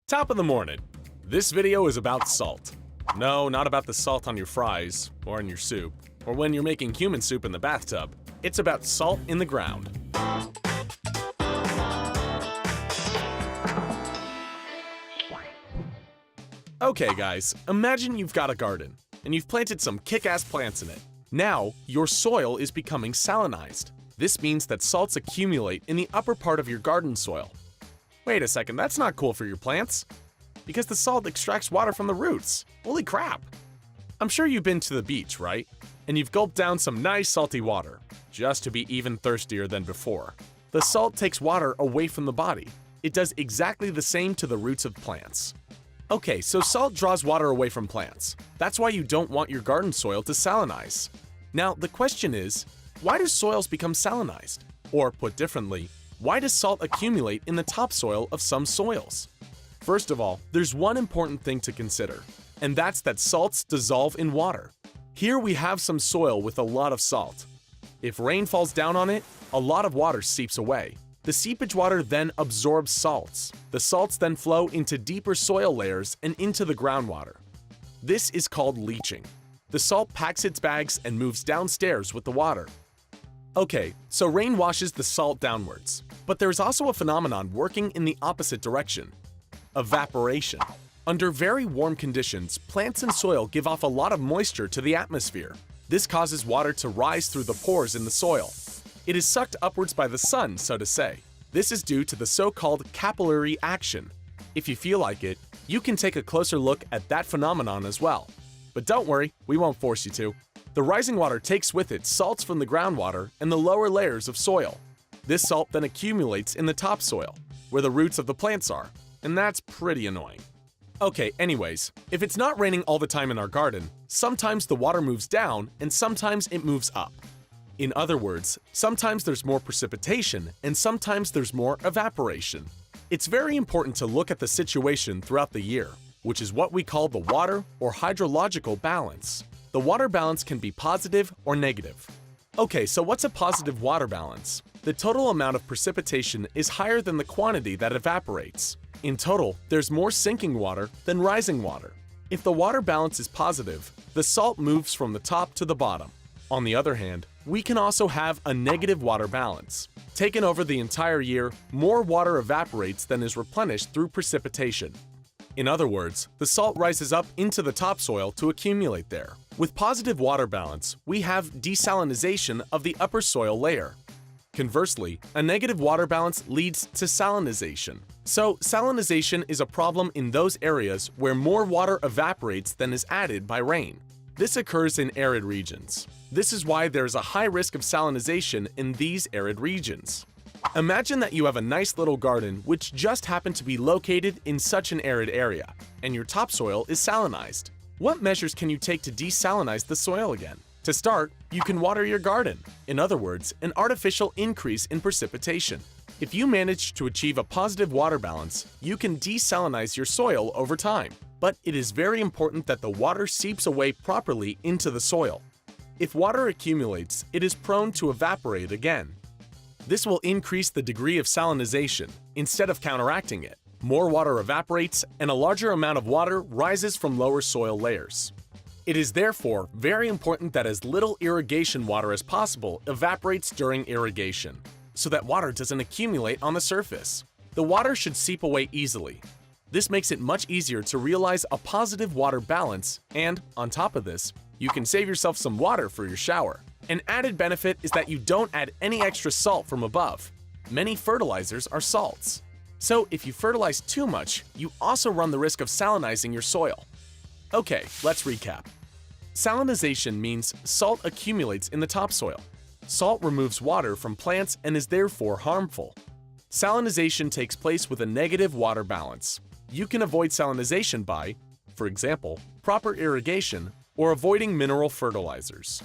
Top of the morning. This video is about salt. No, not about the salt on your fries, or in your soup, or when you're making human soup in the bathtub. It's about salt in the ground. Okay guys, imagine you've got a garden, and you've planted some kick-ass plants in it. Now, your soil is becoming salinized. This means that salts accumulate in the upper part of your garden soil. Wait a second, that's not cool for your plants. Because the salt extracts water from the roots. Holy crap! I'm sure you've been to the beach, right? And you've gulped down some nice salty water, just to be even thirstier than before. The salt takes water away from the body. It does exactly the same to the roots of plants. Okay, so salt draws water away from plants. That's why you don't want your garden soil to salinize. Now, the question is, why do soils become salinized? Or, put differently, why does salt accumulate in the topsoil of some soils? First of all, there's one important thing to consider, and that's that salts dissolve in water. Here we have some soil with a lot of salt. If rain falls down on it, a lot of water seeps away. The seepage water then absorbs salts. The salts then flow into deeper soil layers and into the groundwater. This is called leaching. The salt packs its bags and moves downstairs with the water. Okay, so rain washes the salt downwards, but there's also a phenomenon working in the opposite direction. Evaporation. Under very warm conditions, plants and soil give off a lot of moisture to the atmosphere. This causes water to rise through the pores in the soil. It is sucked upwards by the sun, so to say. This is due to the so-called capillary action. If you feel like it, you can take a closer look at that phenomenon as well. But don't worry, we won't force you to. The rising water takes with it salts from the groundwater and the lower layers of soil. This salt then accumulates in the topsoil, where the roots of the plants are, and that's pretty annoying. Okay, anyways, if it's not raining all the time in our garden, sometimes the water moves down and sometimes it moves up. In other words, sometimes there's more precipitation and sometimes there's more evaporation. It's very important to look at the situation throughout the year, which is what we call the water or hydrological balance. The water balance can be positive or negative. Okay, so what's a positive water balance? The total amount of precipitation is higher than the quantity that evaporates. In total, there's more sinking water than rising water. If the water balance is positive, the salt moves from the top to the bottom. On the other hand, we can also have a negative water balance. Taken over the entire year, more water evaporates than is replenished through precipitation. In other words, the salt rises up into the topsoil to accumulate there. With positive water balance, we have desalinization of the upper soil layer. Conversely, a negative water balance leads to salinization. So, salinization is a problem in those areas where more water evaporates than is added by rain. This occurs in arid regions. This is why there is a high risk of salinization in these arid regions. Imagine that you have a nice little garden which just happened to be located in such an arid area, and your topsoil is salinized. What measures can you take to desalinize the soil again? To start, you can water your garden. In other words, an artificial increase in precipitation. If you manage to achieve a positive water balance, you can desalinize your soil over time. But it is very important that the water seeps away properly into the soil. If water accumulates, it is prone to evaporate again. This will increase the degree of salinization instead of counteracting it. More water evaporates and a larger amount of water rises from lower soil layers. It is therefore very important that as little irrigation water as possible evaporates during irrigation, so that water doesn't accumulate on the surface. The water should seep away easily. This makes it much easier to realize a positive water balance, and on top of this, you can save yourself some water for your shower. An added benefit is that you don't add any extra salt from above. Many fertilizers are salts. So if you fertilize too much, you also run the risk of salinizing your soil. Okay, let's recap. Salinization means salt accumulates in the topsoil. Salt removes water from plants and is therefore harmful. Salinization takes place with a negative water balance. You can avoid salinization by, for example, proper irrigation or avoiding mineral fertilizers.